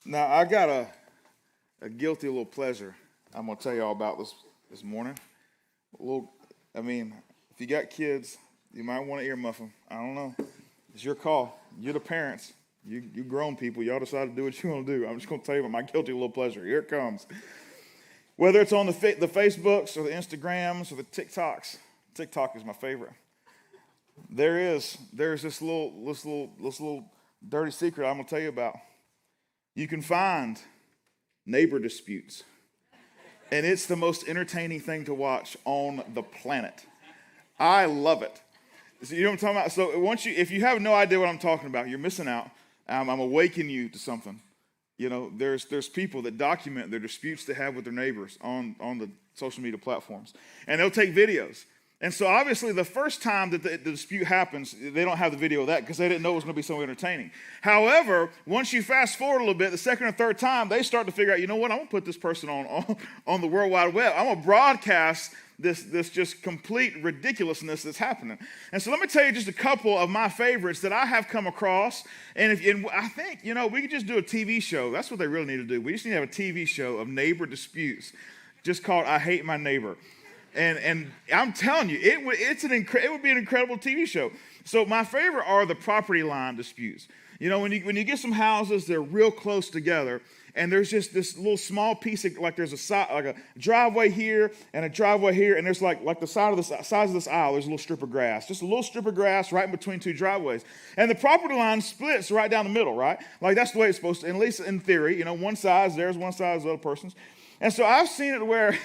Now, I got a guilty little pleasure I'm going to tell you all about this morning. If you got kids, you might want to earmuff them. I don't know. It's your call. You're the parents. You grown people. Y'all decide to do what you want to do. I'm just going to tell you about my guilty little pleasure. Here it comes. Whether it's on the Facebooks or the Instagrams or the TikToks. TikTok is my favorite. There's this little dirty secret I'm going to tell you about. You can find neighbor disputes. And it's the most entertaining thing to watch on the planet. I love it. So you know what I'm talking about? So if you have no idea what I'm talking about, you're missing out. I'm awakening you to something. You know, there's people that document their disputes they have with their neighbors on the social media platforms. And they'll take videos. And so obviously the first time that the dispute happens, they don't have the video of that because they didn't know it was going to be so entertaining. However, once you fast forward a little bit, the second or third time, they start to figure out, you know what, I'm going to put this person on the World Wide Web. I'm going to broadcast this just complete ridiculousness that's happening. And so let me tell you just a couple of my favorites that I have come across. And I think, we could just do a TV show. That's what they really need to do. We just need to have a TV show of neighbor disputes, just called I Hate My Neighbor. And I'm telling you, it would be an incredible TV show. So my favorite are the property line disputes. You know, when you get some houses, they're real close together, and there's just this little small piece of, like there's a driveway here and a driveway here, and there's like the size of this aisle, there's a little strip of grass, just a little strip of grass right in between two driveways. And the property line splits right down the middle, right? Like that's the way it's supposed to, at least in theory, one side is theirs, one side is the other person's. And so I've seen it where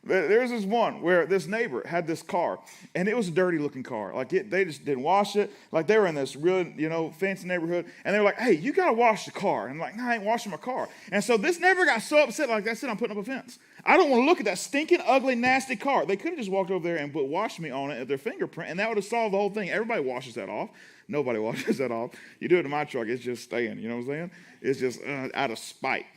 there's this one where this neighbor had this car, and it was a dirty-looking car. Like, they just didn't wash it. Like, they were in this real, fancy neighborhood, and they were like, hey, you got to wash the car. And I'm like, no, I ain't washing my car. And so this neighbor got so upset, like, I said, I'm putting up a fence. I don't want to look at that stinking, ugly, nasty car. They could have just walked over there and put wash me on it at their fingerprint, and that would have solved the whole thing. Everybody washes that off. Nobody washes that off. You do it in my truck, it's just staying. You know what I'm saying? It's just out of spite.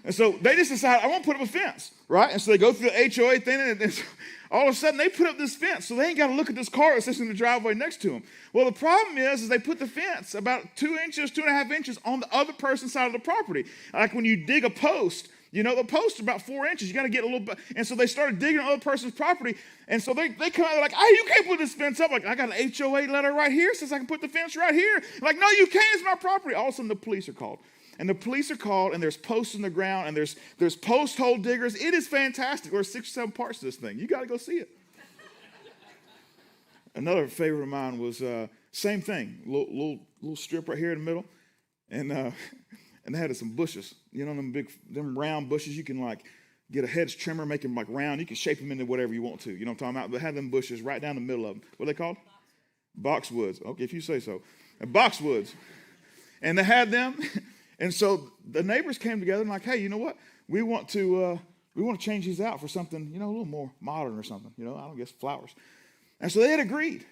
And so they just decide, I want to put up a fence, right? And so they go through the HOA thing, and all of a sudden they put up this fence, so they ain't got to look at this car that's sitting in the driveway next to them. Well, the problem is they put the fence about 2.5 inches on the other person's side of the property. Like when you dig a post, the post is about 4 inches. You got to get a little bit. And so they started digging on the other person's property. And so they come out, they're like, hey, you can't put this fence up. Like, I got an HOA letter right here, says I can put the fence right here. Like, no, you can't. It's my property. All of a sudden the police are called. And the police are called, and there's posts in the ground, and there's post hole diggers. It is fantastic. There's 6 or 7 parts to this thing. You got to go see it. Another favorite of mine was same thing, little strip right here in the middle, and they had some bushes. Them round bushes. You can like get a hedge trimmer, make them like round. You can shape them into whatever you want to. You know what I'm talking about? They had them bushes right down the middle of them. What are they called? Boxwoods. Okay, if you say so. Boxwoods. And they had them. And so the neighbors came together and like, hey, you know what? We want to change these out for something, a little more modern or something. I don't guess flowers. And so they had agreed,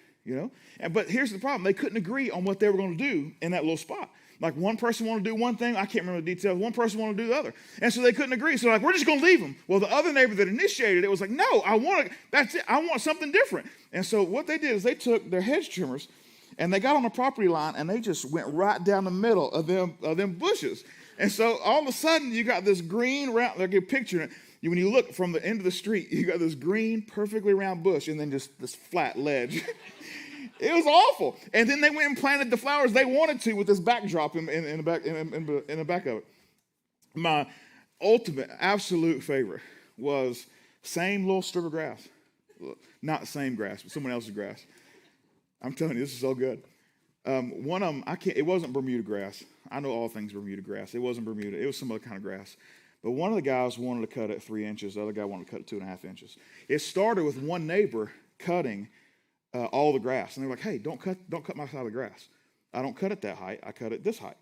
But here's the problem. They couldn't agree on what they were going to do in that little spot. Like one person wanted to do one thing. I can't remember the details. One person wanted to do the other. And so they couldn't agree. So like, we're just going to leave them. Well, the other neighbor that initiated it was like, no, that's it. I want something different. And so what they did is they took their hedge trimmers, and they got on the property line, and they just went right down the middle of them bushes. And so all of a sudden, you got this green round, like you're picturing it. When you look from the end of the street, you got this green, perfectly round bush, and then just this flat ledge. It was awful. And then they went and planted the flowers they wanted to with this backdrop in the back of it. My ultimate, absolute favorite was same little strip of grass. Not the same grass, but someone else's grass. I'm telling you, this is so good. One of them, it wasn't Bermuda grass. I know all things Bermuda grass. It wasn't Bermuda. It was some other kind of grass. But one of the guys wanted to cut it 3 inches. The other guy wanted to cut it 2.5 inches. It started with one neighbor cutting all the grass. And they were like, hey, don't cut my side of the grass. I don't cut it that height. I cut it this height.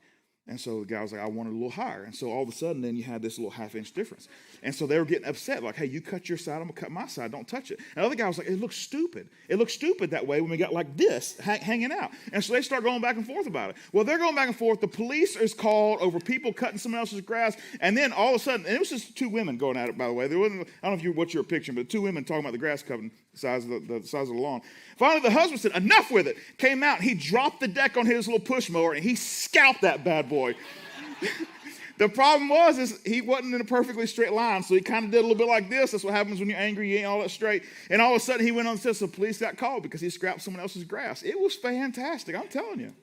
And so the guy was like, I want it a little higher. And so all of a sudden, then you had this little 1/2 inch difference. And so they were getting upset, like, hey, you cut your side, I'm going to cut my side. Don't touch it. And the other guy was like, it looks stupid. It looks stupid that way when we got like this hanging out. And so they start going back and forth about it. Well, they're going back and forth. The police is called over people cutting someone else's grass. And then all of a sudden, and it was just 2 women going at it, by the way. There wasn't, I don't know what you're picturing, but 2 women talking about the grass cutting the size of the lawn. Finally, the husband said, enough with it. Came out, he dropped the deck on his little push mower, and he scalped that bad boy. The problem is he wasn't in a perfectly straight line, so he kind of did a little bit like this. That's what happens when you're angry. You ain't all that straight. And all of a sudden, he went on and said, so police got called because he scrapped someone else's grass. It was fantastic, I'm telling you.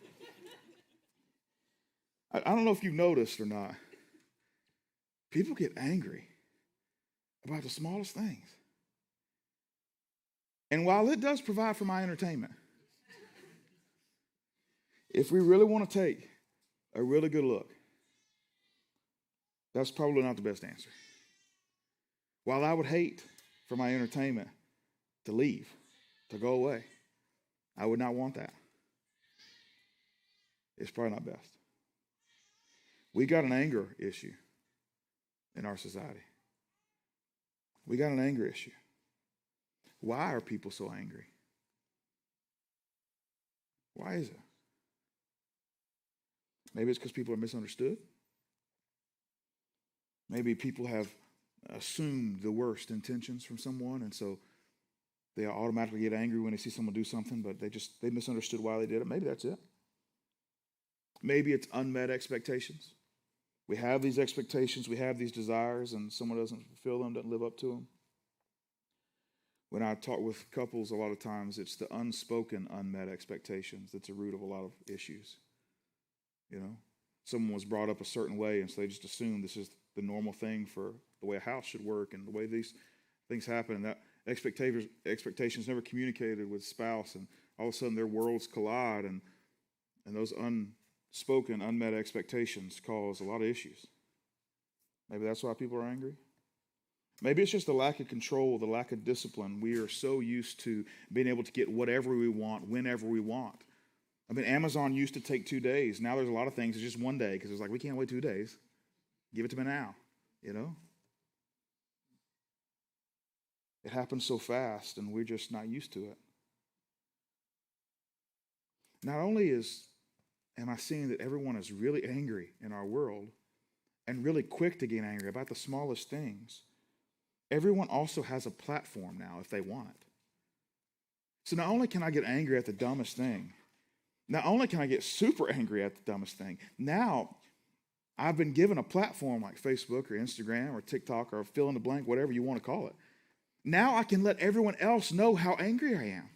I don't know if you've noticed or not. People get angry about the smallest things. And while it does provide for my entertainment, if we really want to take a really good look, that's probably not the best answer. While I would hate for my entertainment to leave, to go away, I would not want that. It's probably not best. We got an anger issue in our society. We got an anger issue. Why are people so angry? Why is it? Maybe it's because people are misunderstood. Maybe people have assumed the worst intentions from someone, and so they automatically get angry when they see someone do something, but they misunderstood why they did it. Maybe that's it. Maybe it's unmet expectations. We have these expectations, we have these desires, and someone doesn't fulfill them, doesn't live up to them. When I talk with couples, a lot of times it's the unspoken, unmet expectations that's the root of a lot of issues. You know, someone was brought up a certain way, and so they just assume this is the normal thing for the way a house should work and the way these things happen. And that expectations never communicated with spouse, and all of a sudden their worlds collide, and those unspoken, unmet expectations cause a lot of issues. Maybe that's why people are angry. Maybe it's just the lack of control, the lack of discipline. We are so used to being able to get whatever we want, whenever we want. I mean, Amazon used to take 2 days. Now there's a lot of things, it's just 1 day, because it's like, we can't wait 2 days. Give it to me now, you know? It happens so fast, and we're just not used to it. Not only am I seeing that everyone is really angry in our world, and really quick to get angry about the smallest things, everyone also has a platform now if they want it. So not only can I get angry at the dumbest thing, not only can I get super angry at the dumbest thing, now I've been given a platform like Facebook or Instagram or TikTok or fill in the blank, whatever you want to call it. Now I can let everyone else know how angry I am.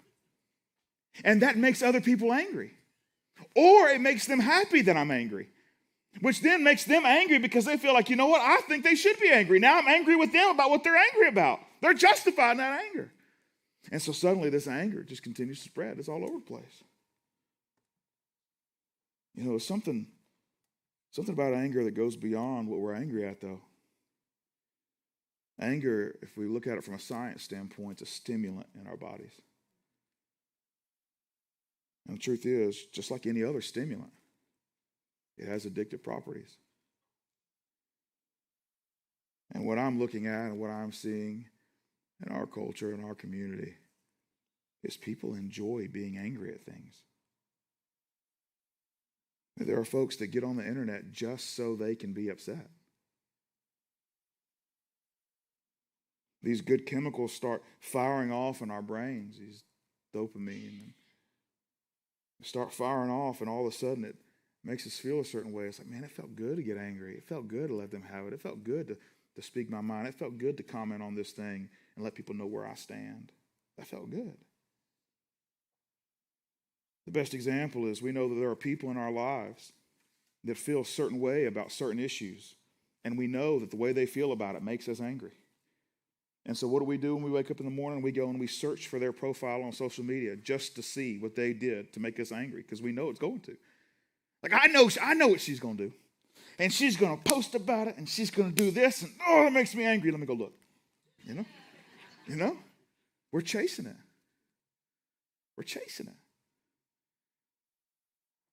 And that makes other people angry. Or it makes them happy that I'm angry, which then makes them angry because they feel like, you know what, I think they should be angry. Now I'm angry with them about what they're angry about. They're justified in that anger. And so suddenly this anger just continues to spread. It's all over the place. You know, something about anger that goes beyond what we're angry at, though. Anger, if we look at it from a science standpoint, is a stimulant in our bodies. And the truth is, just like any other stimulant, it has addictive properties. And what I'm looking at and what I'm seeing in our culture, in our community, is people enjoy being angry at things. There are folks that get on the internet just so they can be upset. These good chemicals start firing off in our brains, these dopamine, and start firing off, and all of a sudden it makes us feel a certain way. It's like, man, it felt good to get angry. It felt good to let them have it. It felt good to speak my mind. It felt good to comment on this thing and let people know where I stand. That felt good. The best example is we know that there are people in our lives that feel a certain way about certain issues, and we know that the way they feel about it makes us angry. And so what do when we wake up in the morning? We go and we search for their profile on social media just to see what they did to make us angry, because we know it's going to. Like, I know what she's going to do. And she's going to post about it, and she's going to do this, and it makes me angry. Let me go look. You know? We're chasing it. We're chasing it.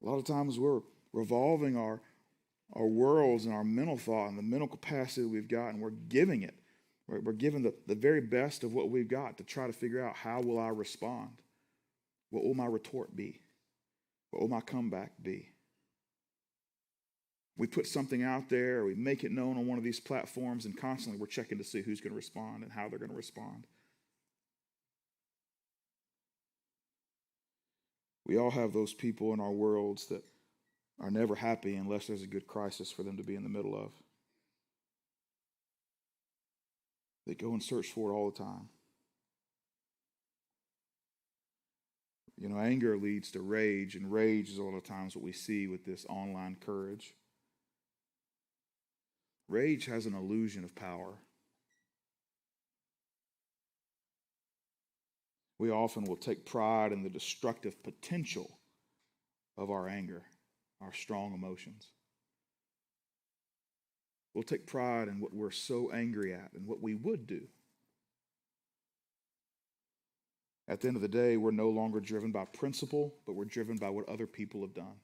A lot of times we're revolving our worlds and our mental thought and the mental capacity we've got, and we're giving it. We're giving the very best of what we've got to try to figure out, how will I respond? What will my retort be? What will my comeback be? We put something out there, or we make it known on one of these platforms, and constantly we're checking to see who's going to respond and how they're going to respond. We all have those people in our worlds that are never happy unless there's a good crisis for them to be in the middle of. They go and search for it all the time. You know, anger leads to rage, and rage is a lot of times what we see with this online courage. Rage has an illusion of power. We often will take pride in the destructive potential of our anger, our strong emotions. We'll take pride in what we're so angry at and what we would do. At the end of the day, we're no longer driven by principle, but we're driven by what other people have done.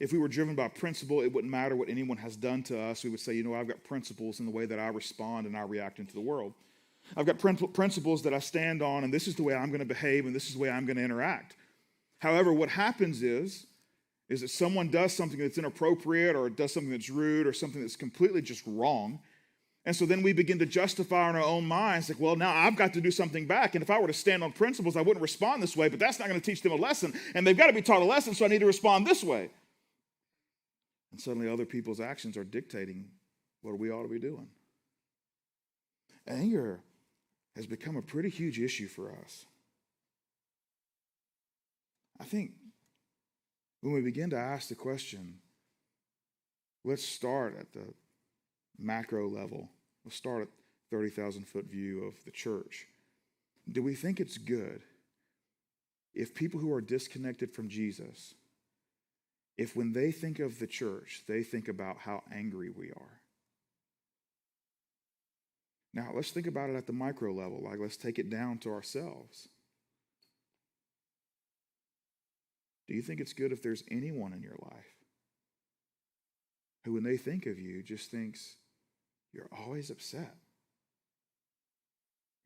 If we were driven by principle, it wouldn't matter what anyone has done to us. We would say, you know, I've got principles in the way that I respond and I react into the world. I've got principles that I stand on, and this is the way I'm going to behave, and this is the way I'm going to interact. However, what happens is that someone does something that's inappropriate or does something that's rude or something that's completely just wrong. And so then we begin to justify in our own minds, like, well, now I've got to do something back. And if I were to stand on principles, I wouldn't respond this way, but that's not going to teach them a lesson. And they've got to be taught a lesson, so I need to respond this way. And suddenly other people's actions are dictating what we ought to be doing. Anger has become a pretty huge issue for us. I think when we begin to ask the question, let's start at the macro level. Let's start at 30,000-foot view of the church. Do we think it's good if people who are disconnected from Jesus, if when they think of the church, they think about how angry we are? Now, let's think about it at the micro level. Like, let's take it down to ourselves. Do you think it's good if there's anyone in your life who, when they think of you, just thinks, you're always upset.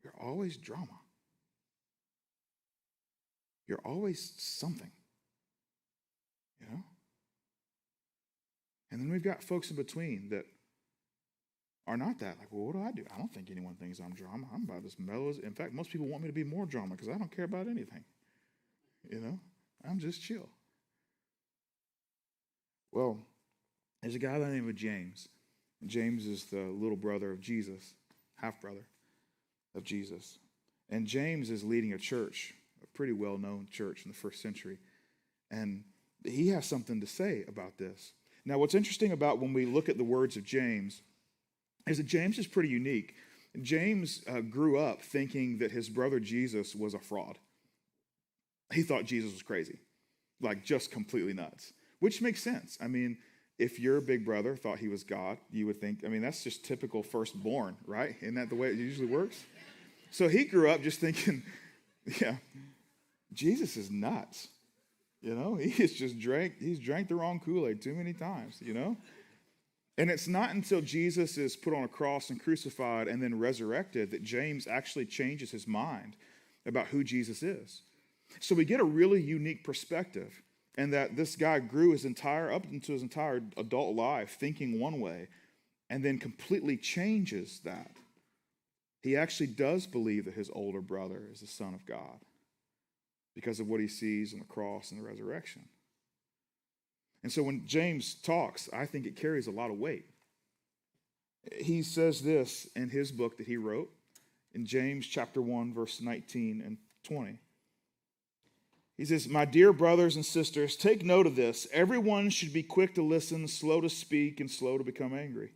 You're always drama. You're always something. You know? And then we've got folks in between that are not that. Like, well, what do I do? I don't think anyone thinks I'm drama. I'm about as mellow as... In fact, most people want me to be more drama because I don't care about anything. You know? I'm just chill. Well, there's a guy by the name of James. James is the little brother of Jesus, half-brother of Jesus. And James is leading a church, a pretty well-known church in the first century. And he has something to say about this. Now, what's interesting about when we look at the words of James is that James is pretty unique. James grew up thinking that his brother Jesus was a fraud. He thought Jesus was crazy, like just completely nuts, which makes sense. I mean, if your big brother thought he was God, you would think, I mean, that's just typical firstborn, right? Isn't that the way it usually works? So he grew up just thinking, yeah, Jesus is nuts. You know, he's drank the wrong Kool-Aid too many times, you know? And it's not until Jesus is put on a cross and crucified and then resurrected that James actually changes his mind about who Jesus is. So we get a really unique perspective, and that this guy grew up into his entire adult life thinking one way, and then completely changes that. He actually does believe that his older brother is the Son of God because of what he sees on the cross and the resurrection. And so when James talks, I think it carries a lot of weight. He says this in his book that he wrote in James chapter 1, verse 19 and 20. He says, "My dear brothers and sisters, take note of this. Everyone should be quick to listen, slow to speak, and slow to become angry.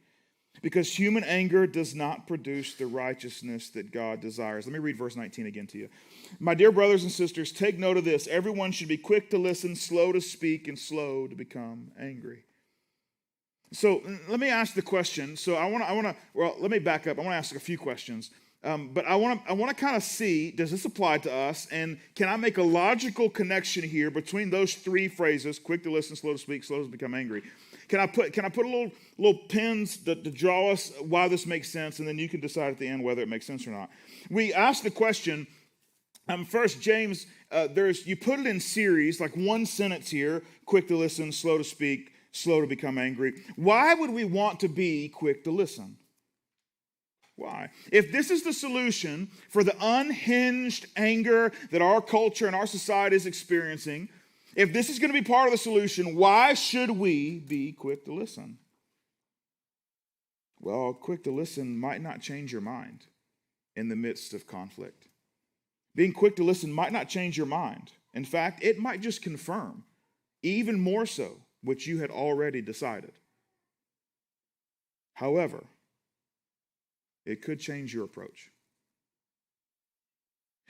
Because human anger does not produce the righteousness that God desires." Let me read verse 19 again to you. "My dear brothers and sisters, take note of this. Everyone should be quick to listen, slow to speak, and slow to become angry." So let me ask the question. So let me back up. I want to ask a few questions. But I want to kind of see, does this apply to us? And can I make a logical connection here between those three phrases, quick to listen, slow to speak, slow to become angry? Can I put a little pins to draw us why this makes sense, and then you can decide at the end whether it makes sense or not. We asked the question, first, James, you put it in series, like one sentence here, quick to listen, slow to speak, slow to become angry. Why would we want to be quick to listen? Why? If this is the solution for the unhinged anger that our culture and our society is experiencing, if this is going to be part of the solution, why should we be quick to listen? Well, quick to listen might not change your mind in the midst of conflict. Being quick to listen might not change your mind. In fact, it might just confirm, even more so, what you had already decided. However, it could change your approach.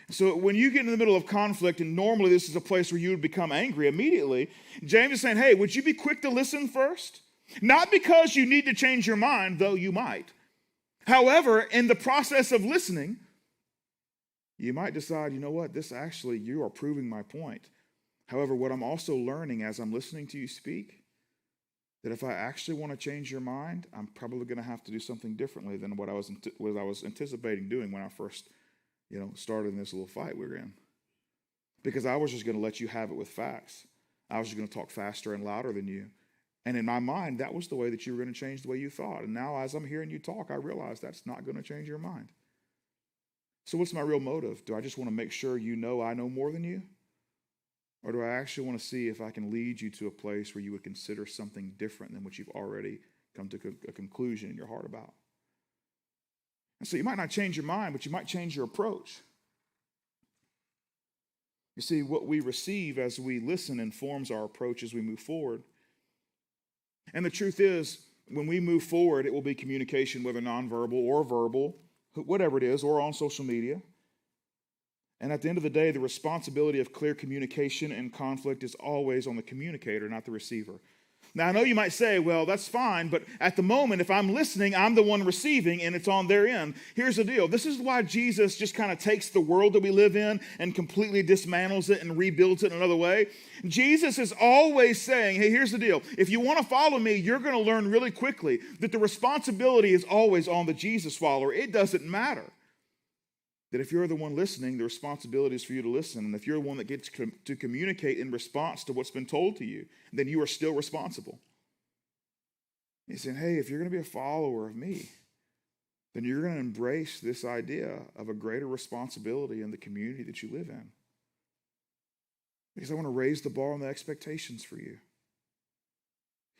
So when you get in the middle of conflict, and normally this is a place where you would become angry immediately, James is saying, hey, would you be quick to listen first? Not because you need to change your mind, though you might. However, in the process of listening, you might decide, you know what, you are proving my point. However, what I'm also learning as I'm listening to you speak, that if I actually want to change your mind, I'm probably going to have to do something differently than what I was anticipating doing when I first, started in this little fight we were in. Because I was just going to let you have it with facts. I was just going to talk faster and louder than you. And in my mind, that was the way that you were going to change the way you thought. And now as I'm hearing you talk, I realize that's not going to change your mind. So what's my real motive? Do I just want to make sure you know I know more than you? Or do I actually want to see if I can lead you to a place where you would consider something different than what you've already come to a conclusion in your heart about? And so you might not change your mind, but you might change your approach. You see, what we receive as we listen informs our approach as we move forward. And the truth is, when we move forward, it will be communication, whether nonverbal or verbal, whatever it is, or on social media. And at the end of the day, the responsibility of clear communication in conflict is always on the communicator, not the receiver. Now, I know you might say, well, that's fine, but at the moment, if I'm listening, I'm the one receiving, and it's on their end. Here's the deal. This is why Jesus just kind of takes the world that we live in and completely dismantles it and rebuilds it in another way. Jesus is always saying, hey, here's the deal. If you want to follow me, you're going to learn really quickly that the responsibility is always on the Jesus follower. It doesn't matter. That if you're the one listening, the responsibility is for you to listen. And if you're the one that gets to communicate in response to what's been told to you, then you are still responsible. He's saying, hey, if you're going to be a follower of me, then you're going to embrace this idea of a greater responsibility in the community that you live in. Because I want to raise the bar on the expectations for you.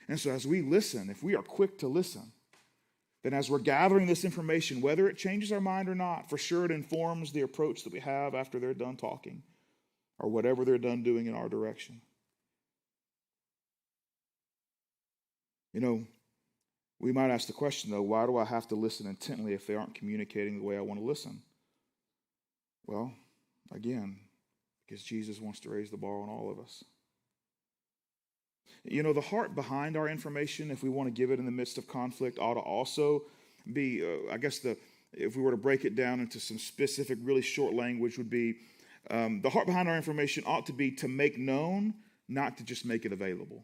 And so as we listen, if we are quick to listen, then as we're gathering this information, whether it changes our mind or not, for sure it informs the approach that we have after they're done talking or whatever they're done doing in our direction. We might ask the question, though, why do I have to listen intently if they aren't communicating the way I want to listen? Well, again, because Jesus wants to raise the bar on all of us. The heart behind our information, if we want to give it in the midst of conflict, ought to also be, if we were to break it down into some specific, really short language, would be the heart behind our information ought to be to make known, not to just make it available.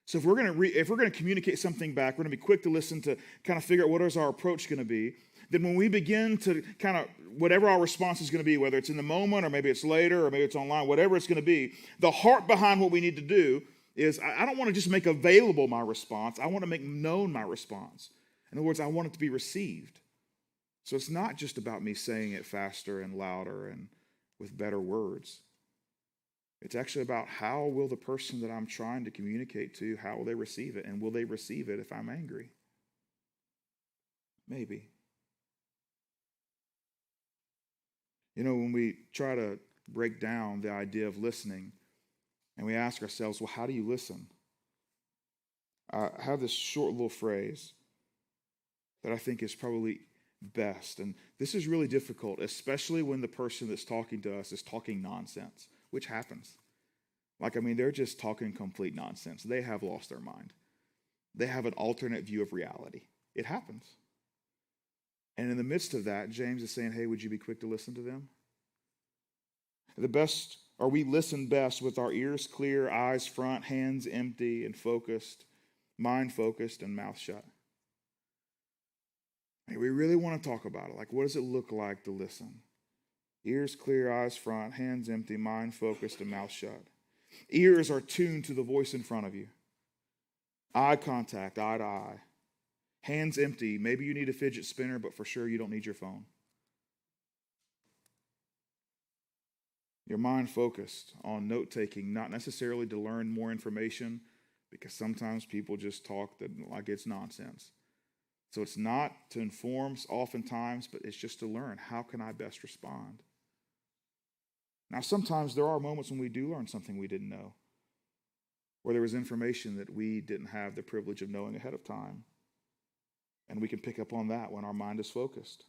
So if we're going to communicate something back, we're going to be quick to listen to kind of figure out what is our approach going to be. Then when we begin to kind of, whatever our response is going to be, whether it's in the moment or maybe it's later or maybe it's online, whatever it's going to be, the heart behind what we need to do is I don't want to just make available my response. I want to make known my response. In other words, I want it to be received. So it's not just about me saying it faster and louder and with better words. It's actually about how will the person that I'm trying to communicate to, how will they receive it? And will they receive it if I'm angry? Maybe. When we try to break down the idea of listening, and we ask ourselves, well, how do you listen? I have this short little phrase that I think is probably best. And this is really difficult, especially when the person that's talking to us is talking nonsense, which happens. They're just talking complete nonsense. They have lost their mind. They have an alternate view of reality. It happens. And in the midst of that, James is saying, hey, would you be quick to listen to them? We listen best with our ears clear, eyes front, hands empty and focused, mind focused, and mouth shut. We really want to talk about it. What does it look like to listen? Ears clear, eyes front, hands empty, mind focused, and mouth shut. Ears are tuned to the voice in front of you. Eye contact, eye to eye. Hands empty. Maybe you need a fidget spinner, but for sure you don't need your phone. Your mind focused on note-taking, not necessarily to learn more information, because sometimes people just talk like it's nonsense. So it's not to inform oftentimes, but it's just to learn. How can I best respond? Now, sometimes there are moments when we do learn something we didn't know, where there was information that we didn't have the privilege of knowing ahead of time. And we can pick up on that when our mind is focused.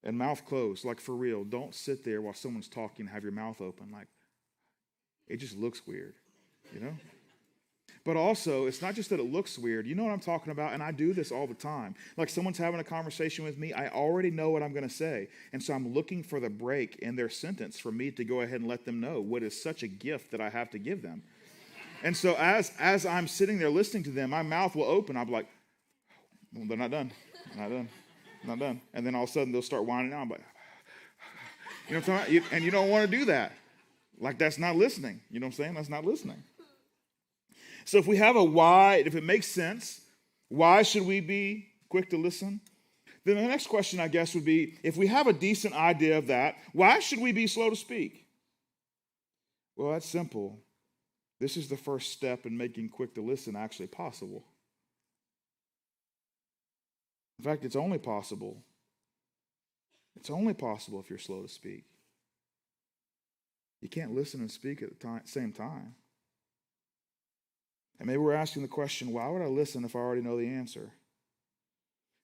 And mouth closed, like for real. Don't sit there while someone's talking and have your mouth open. Like, it just looks weird, you know? But also, it's not just that it looks weird. You know what I'm talking about? And I do this all the time. Like someone's having a conversation with me, I already know what I'm going to say. And so I'm looking for the break in their sentence for me to go ahead and let them know what is such a gift that I have to give them. And so as I'm sitting there listening to them, my mouth will open. I'm like, well, they're not done. Not done. Not done. And then all of a sudden they'll start whining out. I'm like, you know what I'm talking about? And you don't want to do that. Like that's not listening. You know what I'm saying? That's not listening. So if we have a why, if it makes sense, why should we be quick to listen? Then the next question, I guess, would be, if we have a decent idea of that, why should we be slow to speak? Well, that's simple. This is the first step in making quick to listen actually possible. In fact, it's only possible. It's only possible if you're slow to speak. You can't listen and speak at the same time. And maybe we're asking the question, why would I listen if I already know the answer?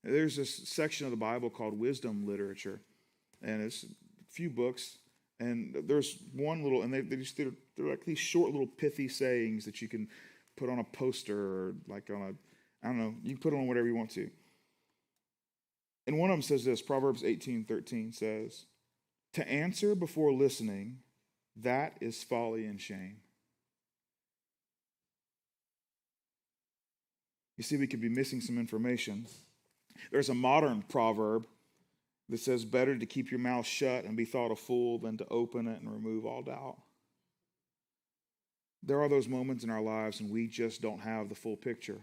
There's this section of the Bible called wisdom literature, and it's a few books, and there's one little, and they're like these short little pithy sayings that you can put on a poster or like on a, I don't know, you can put it on whatever you want to. And one of them says this, Proverbs 18:13 says, to answer before listening, that is folly and shame. You see, we could be missing some information. There's a modern proverb that says, better to keep your mouth shut and be thought a fool than to open it and remove all doubt. There are those moments in our lives when we just don't have the full picture.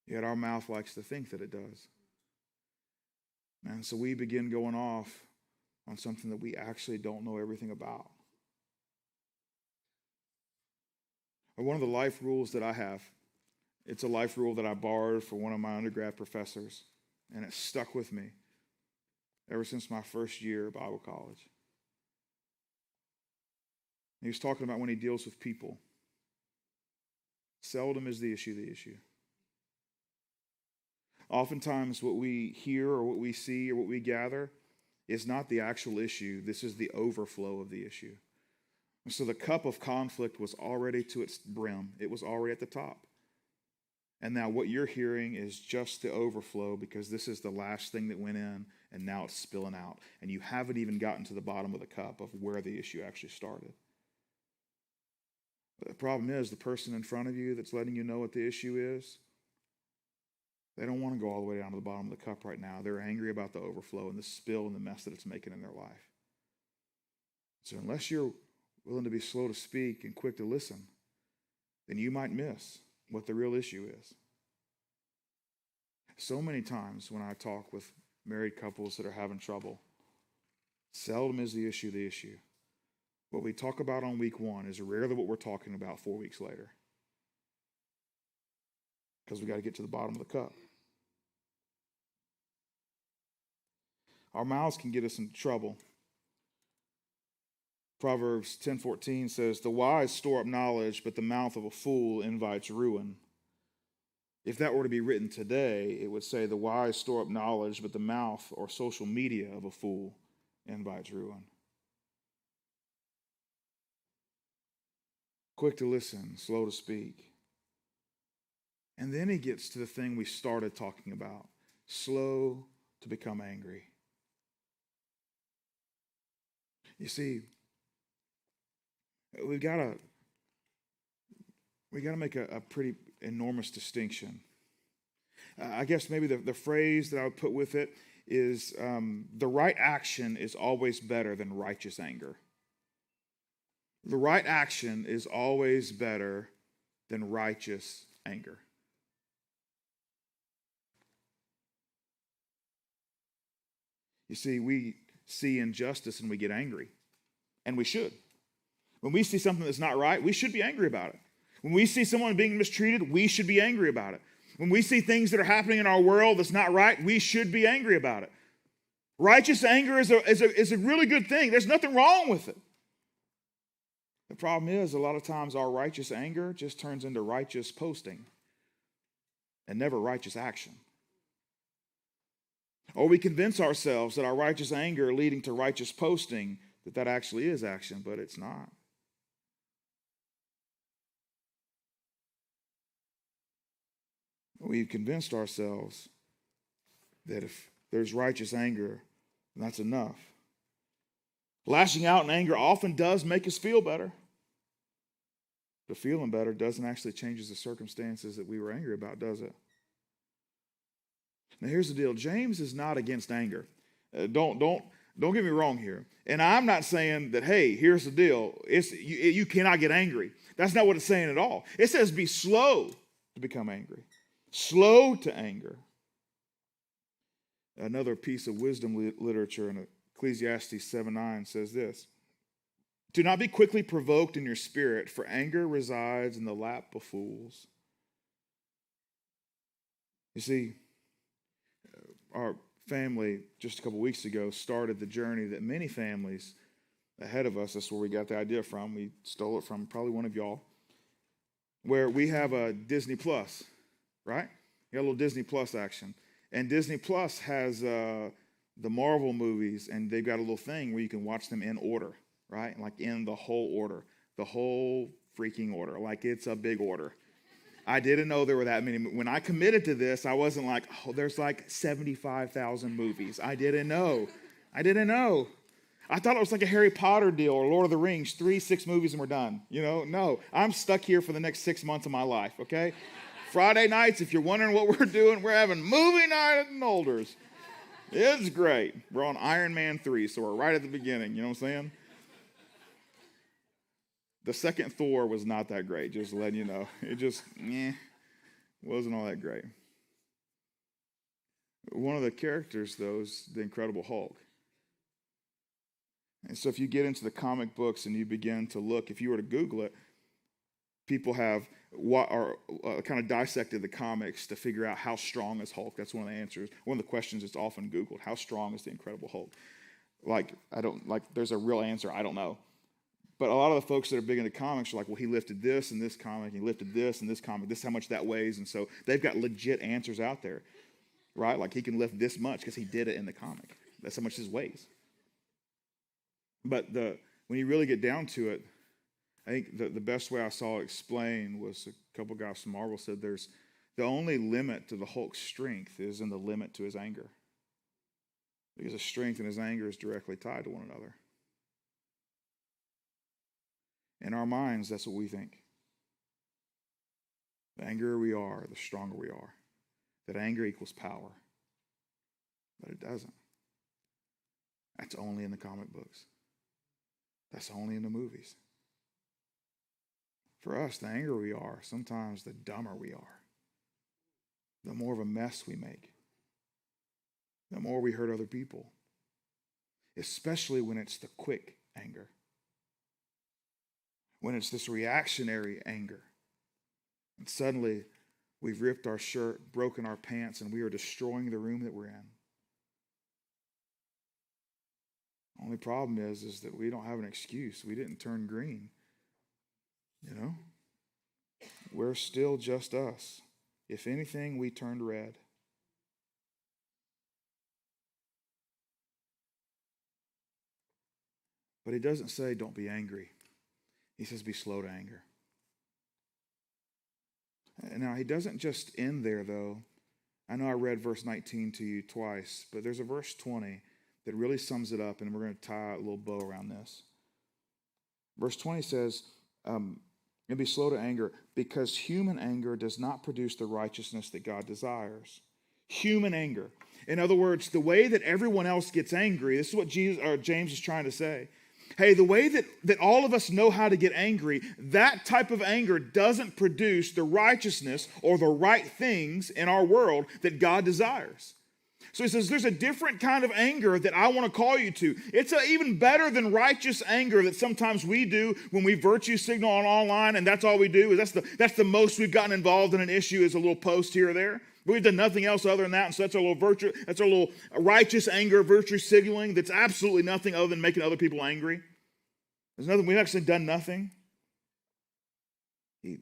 Yet our mouth likes to think that it does. And so we begin going off on something that we actually don't know everything about. One of the life rules that I have, it's a life rule that I borrowed from one of my undergrad professors, and it stuck with me ever since my first year of Bible college. He was talking about when he deals with people. Seldom is the issue the issue. Oftentimes what we hear or what we see or what we gather is not the actual issue. This is the overflow of the issue. And so the cup of conflict was already to its brim. It was already at the top. And now what you're hearing is just the overflow because this is the last thing that went in and now it's spilling out. And you haven't even gotten to the bottom of the cup of where the issue actually started. But the problem is the person in front of you that's letting you know what the issue is, they don't want to go all the way down to the bottom of the cup right now. They're angry about the overflow and the spill and the mess that it's making in their life. So unless you're willing to be slow to speak and quick to listen, then you might miss what the real issue is. So many times when I talk with married couples that are having trouble, seldom is the issue the issue. What we talk about on week 1 is rarely what we're talking about 4 weeks later. Because we got to get to the bottom of the cup. Our mouths can get us into trouble. Proverbs 10:14 says, the wise store up knowledge, but the mouth of a fool invites ruin. If that were to be written today, it would say the wise store up knowledge, but the mouth or social media of a fool invites ruin. Quick to listen, slow to speak. And then he gets to the thing we started talking about, slow to become angry. You see, we got to make a pretty enormous distinction. I guess maybe the phrase that I would put with it is the right action is always better than righteous anger. The right action is always better than righteous anger. You see, we see injustice and we get angry. and we should. When we see something that's not right, we should be angry about it. When we see someone being mistreated, we should be angry about it. When we see things that are happening in our world that's not right, we should be angry about it. Righteous anger is a really good thing. There's nothing wrong with it. The problem is, a lot of times our righteous anger just turns into righteous posting and never righteous action. Or we convince ourselves that our righteous anger leading to righteous posting, that actually is action, but it's not. We've convinced ourselves that if there's righteous anger, that's enough. Lashing out in anger often does make us feel better. But feeling better doesn't actually change the circumstances that we were angry about, does it? Now here's the deal. James is not against anger. Don't get me wrong here. And I'm not saying that, hey, here's the deal. You cannot get angry. That's not what it's saying at all. It says be slow to become angry. Slow to anger. Another piece of wisdom literature in Ecclesiastes 7:9 says this. Do not be quickly provoked in your spirit, for anger resides in the lap of fools. You see, our family just a couple weeks ago started the journey that many families ahead of us, that's where we got the idea from. We stole it from probably one of y'all, where we have a Disney Plus, right? You got a little Disney Plus action. And Disney Plus has the Marvel movies, and they've got a little thing where you can watch them in order, right? Like in the whole order, the whole freaking order, like it's a big order. I didn't know there were that many. When I committed to this, I wasn't like, oh, there's like 75,000 movies. I didn't know. I thought it was like a Harry Potter deal or Lord of the Rings, 6 movies and we're done. No, I'm stuck here for the next 6 months of my life, okay? Friday nights, if you're wondering what we're doing, we're having movie night at Nolders. It's great. We're on Iron Man 3, so we're right at the beginning, you know what I'm saying? The second Thor was not that great, just letting you know. It just, wasn't all that great. One of the characters, though, is the Incredible Hulk. And so if you get into the comic books and you begin to look, if you were to Google it, people have kind of dissected the comics to figure out how strong is Hulk. That's one of the answers. One of the questions that's often Googled. How strong is the Incredible Hulk? There's a real answer. I don't know. But a lot of the folks that are big into comics are like, well, he lifted this in this comic, he lifted this in this comic, this is how much that weighs. And so they've got legit answers out there, right? Like he can lift this much because he did it in the comic. That's how much his weighs. But when you really get down to it, I think the best way I saw it explained was a couple guys from Marvel said there's the only limit to the Hulk's strength is in the limit to his anger. Because his strength and his anger is directly tied to one another. In our minds, that's what we think. The angrier we are, the stronger we are. That anger equals power. But it doesn't. That's only in the comic books. That's only in the movies. For us, the angrier we are, sometimes the dumber we are. The more of a mess we make. The more we hurt other people. Especially when it's the quick anger. When it's this reactionary anger. And suddenly, we've ripped our shirt, broken our pants, and we are destroying the room that we're in. Only problem is that we don't have an excuse. We didn't turn green. We're still just us. If anything, we turned red. But he doesn't say don't be angry. He says be slow to anger. Now, he doesn't just end there, though. I know I read verse 19 to you twice, but there's a verse 20 that really sums it up, and we're going to tie a little bow around this. Verse 20 says, and be slow to anger, because human anger does not produce the righteousness that God desires. Human anger. In other words, the way that everyone else gets angry, this is what James is trying to say. Hey, the way that all of us know how to get angry, that type of anger doesn't produce the righteousness or the right things in our world that God desires. So he says, there's a different kind of anger that I want to call you to. It's even better than righteous anger that sometimes we do when we virtue signal on online, and that's all we do. That's the most we've gotten involved in an issue is a little post here or there. We've done nothing else other than that, and so that's our little righteous anger, virtue signaling that's absolutely nothing other than making other people angry. We've actually done nothing. He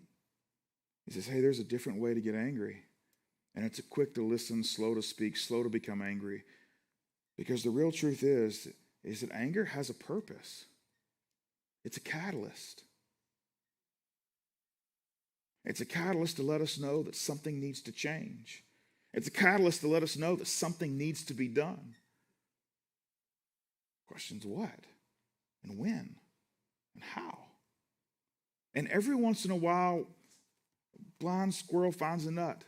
says, hey, there's a different way to get angry. And it's quick to listen, slow to speak, slow to become angry. Because the real truth is that anger has a purpose. It's a catalyst. It's a catalyst to let us know that something needs to change. It's a catalyst to let us know that something needs to be done. Question's what? And when? And how? And every once in a while, blind squirrel finds a nut.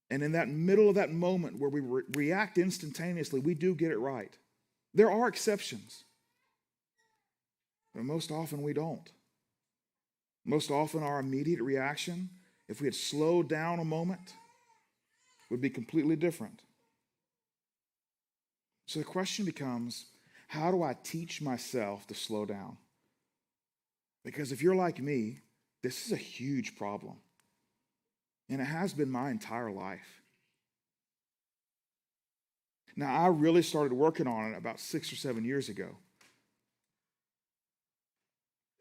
And in that middle of that moment where we react instantaneously, we do get it right. There are exceptions. But most often we don't. Most often our immediate reaction, if we had slowed down a moment, would be completely different. So the question becomes, how do I teach myself to slow down? Because if you're like me, this is a huge problem. And it has been my entire life. Now, I really started working on it about 6 or 7 years ago.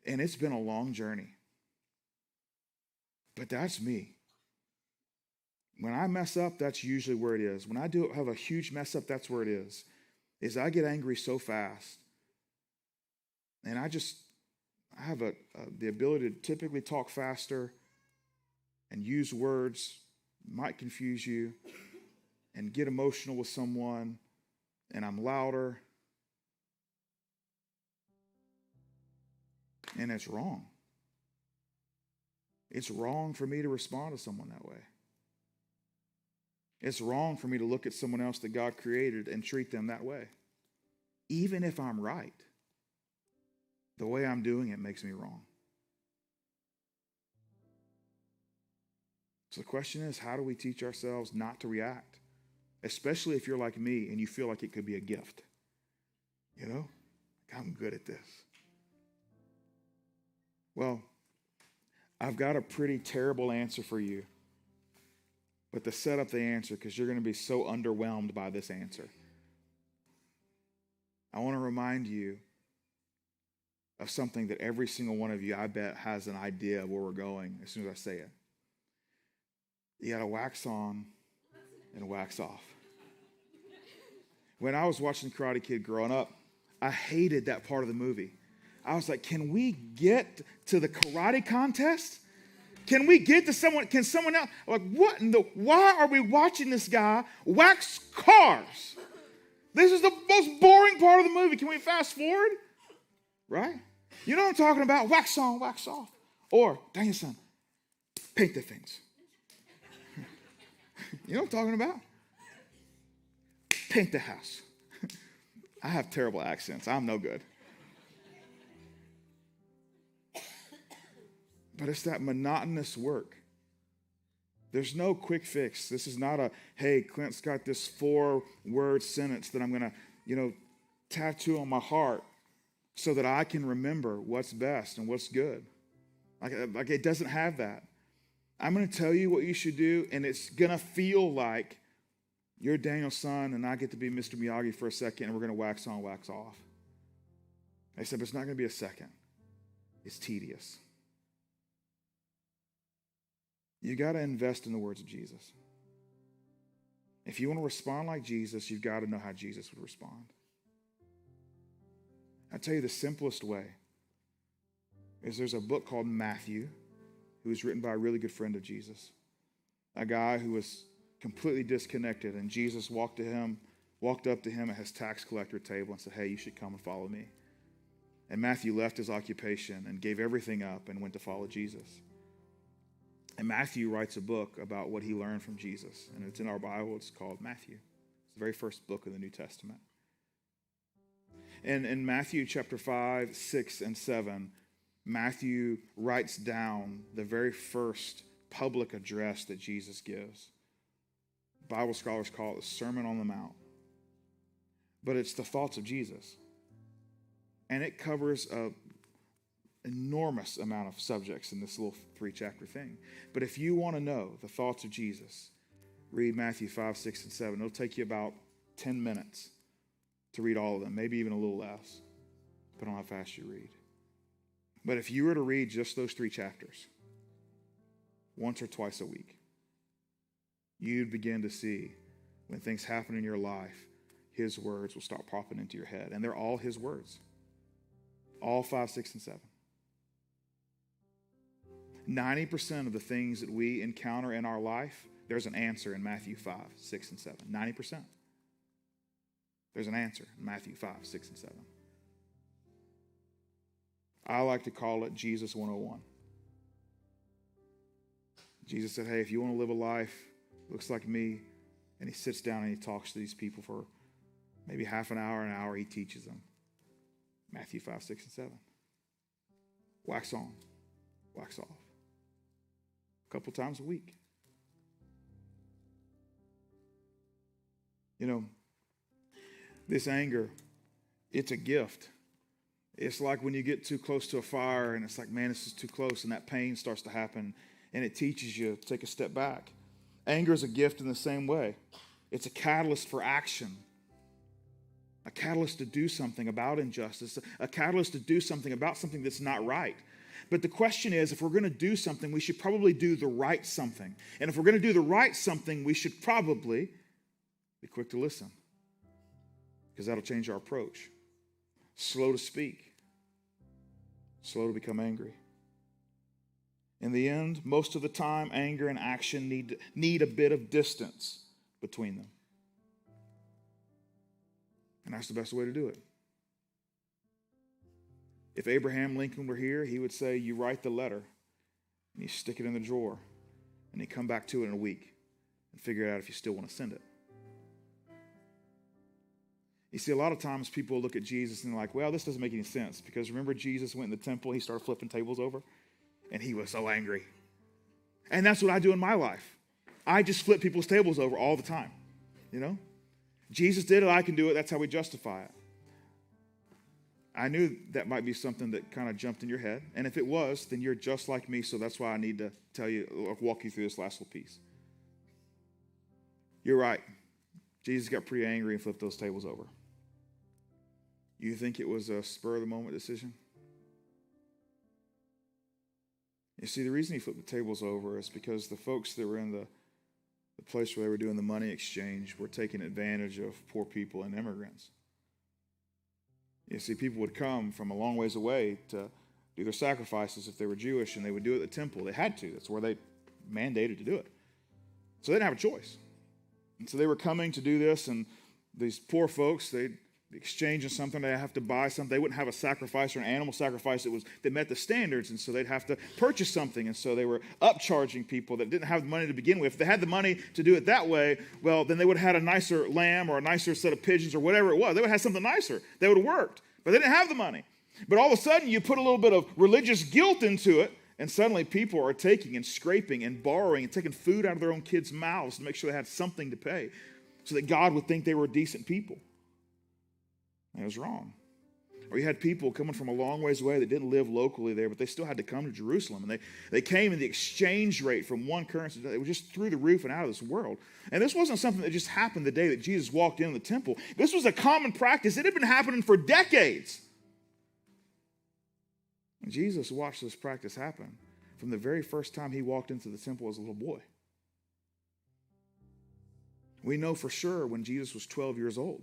And it's been a long journey. But that's me. When I mess up, that's usually where it is. When I do have a huge mess up, that's where it is I get angry so fast. And I have the ability to typically talk faster and use words might confuse you and get emotional with someone, and I'm louder. And it's wrong. It's wrong for me to respond to someone that way. It's wrong for me to look at someone else that God created and treat them that way. Even if I'm right, the way I'm doing it makes me wrong. So the question is, how do we teach ourselves not to react? Especially if you're like me and you feel like it could be a gift. You know, I'm good at this. Well, I've got a pretty terrible answer for you. But to set up the answer, because you're going to be so underwhelmed by this answer, I want to remind you of something that every single one of you, I bet, has an idea of where we're going as soon as I say it. You got to wax on and wax off. When I was watching Karate Kid growing up, I hated that part of the movie. I was like, can we get to the karate contest? Can we get to someone, can someone else, like why are we watching this guy wax cars? This is the most boring part of the movie. Can we fast forward? Right? You know what I'm talking about? Wax on, wax off. Or, dang son, paint the things. You know what I'm talking about? Paint the house. I have terrible accents. I'm no good. But it's that monotonous work. There's no quick fix. This is not a, hey, Clint's got this 4-word sentence that I'm going to, tattoo on my heart so that I can remember what's best and what's good. Like it doesn't have that. I'm going to tell you what you should do, and it's going to feel like you're Daniel's son, and I get to be Mr. Miyagi for a second, and we're going to wax on, wax off. Except it's not going to be a second. It's tedious. You got to invest in the words of Jesus. If you want to respond like Jesus, you've got to know how Jesus would respond. I tell you the simplest way is there's a book called Matthew, who was written by a really good friend of Jesus. A guy who was completely disconnected, and Jesus walked up to him at his tax collector table and said, hey, you should come and follow me. And Matthew left his occupation and gave everything up and went to follow Jesus. And Matthew writes a book about what he learned from Jesus. And it's in our Bible. It's called Matthew. It's the very first book of the New Testament. And in Matthew chapter 5, 6, and 7, Matthew writes down the very first public address that Jesus gives. Bible scholars call it the Sermon on the Mount. But it's the thoughts of Jesus. And it covers an enormous amount of subjects in this little 3-chapter thing. But if you want to know the thoughts of Jesus, read Matthew 5, 6, and 7. It'll take you about 10 minutes to read all of them, maybe even a little less, depending on how fast you read. But if you were to read just those 3 chapters, once or twice a week, you'd begin to see when things happen in your life, his words will start popping into your head. And they're all his words. All 5, 6, and 7. 90% of the things that we encounter in our life, there's an answer in Matthew 5, 6, and 7. 90%. There's an answer in Matthew 5, 6, and 7. I like to call it Jesus 101. Jesus said, hey, if you want to live a life that looks like me, and he sits down and he talks to these people for maybe half an hour, he teaches them. Matthew 5, 6, and 7. Wax on, wax off. A couple times a week. You know, this anger, it's a gift. It's like when you get too close to a fire and it's like, man, this is too close, and that pain starts to happen, and it teaches you to take a step back. Anger is a gift in the same way. It's a catalyst for action. A catalyst to do something about injustice. A catalyst to do something about something that's not right. But the question is, if we're going to do something, we should probably do the right something. And if we're going to do the right something, we should probably be quick to listen. Because that'll change our approach. Slow to speak. Slow to become angry. In the end, most of the time, anger and action need a bit of distance between them. And that's the best way to do it. If Abraham Lincoln were here, he would say, you write the letter, and you stick it in the drawer, and you come back to it in a week and figure out if you still want to send it. You see, a lot of times people look at Jesus and they're like, well, this doesn't make any sense, because remember Jesus went in the temple, he started flipping tables over, and he was so angry. And that's what I do in my life. I just flip people's tables over all the time, you know? Jesus did it, I can do it, that's how we justify it. I knew that might be something that kind of jumped in your head, and if it was, then you're just like me, so that's why I need to tell you, or walk you through this last little piece. You're right. Jesus got pretty angry and flipped those tables over. You think it was a spur-of-the-moment decision? You see, the reason he flipped the tables over is because the folks that were in the place where they were doing the money exchange were taking advantage of poor people and immigrants. You see, people would come from a long ways away to do their sacrifices if they were Jewish, and they would do it at the temple. They had to. That's where they mandated to do it. So they didn't have a choice. And so they were coming to do this, and these poor folks, they'd be exchanging something, they'd have to buy something. They wouldn't have a sacrifice or an animal sacrifice that met the standards, and so they'd have to purchase something, and so they were upcharging people that didn't have the money to begin with. If they had the money to do it that way, well, then they would have had a nicer lamb or a nicer set of pigeons or whatever it was. They would have something nicer. They would have worked, but they didn't have the money. But all of a sudden, you put a little bit of religious guilt into it, and suddenly people are taking and scraping and borrowing and taking food out of their own kids' mouths to make sure they had something to pay so that God would think they were decent people. And it was wrong. Or you had people coming from a long ways away that didn't live locally there, but they still had to come to Jerusalem. And they came, and the exchange rate from one currency, it was just through the roof and out of this world. And this wasn't something that just happened the day that Jesus walked into the temple. This was a common practice. It had been happening for decades. And Jesus watched this practice happen from the very first time he walked into the temple as a little boy. We know for sure when Jesus was 12 years old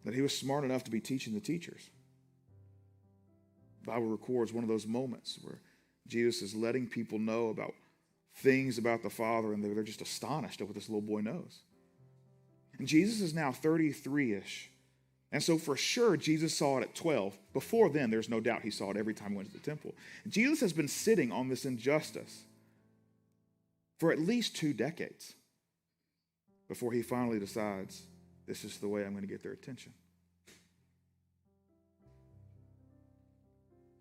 that he was smart enough to be teaching the teachers. The Bible records one of those moments where Jesus is letting people know about things about the Father, and they're just astonished at what this little boy knows. And Jesus is now 33-ish. And so for sure, Jesus saw it at 12. Before then, there's no doubt he saw it every time he went to the temple. Jesus has been sitting on this injustice for at least 2 decades before he finally decides, this is the way I'm going to get their attention.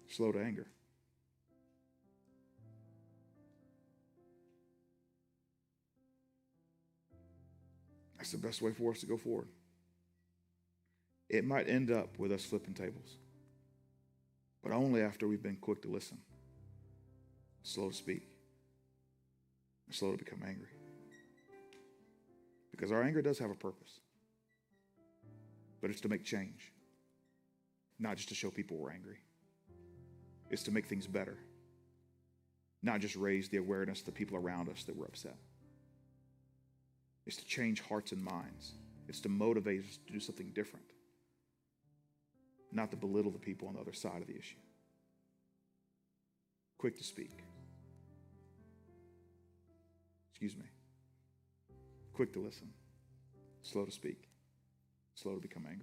Slow to anger. That's the best way for us to go forward. It might end up with us flipping tables, but only after we've been quick to listen, slow to speak, and slow to become angry. Because our anger does have a purpose, but it's to make change, not just to show people we're angry. It's to make things better, not just raise the awareness of the people around us that we're upset. It's to change hearts and minds. It's to motivate us to do something different, not to belittle the people on the other side of the issue. Quick to speak. Quick to listen. Slow to speak. Slow to become angry.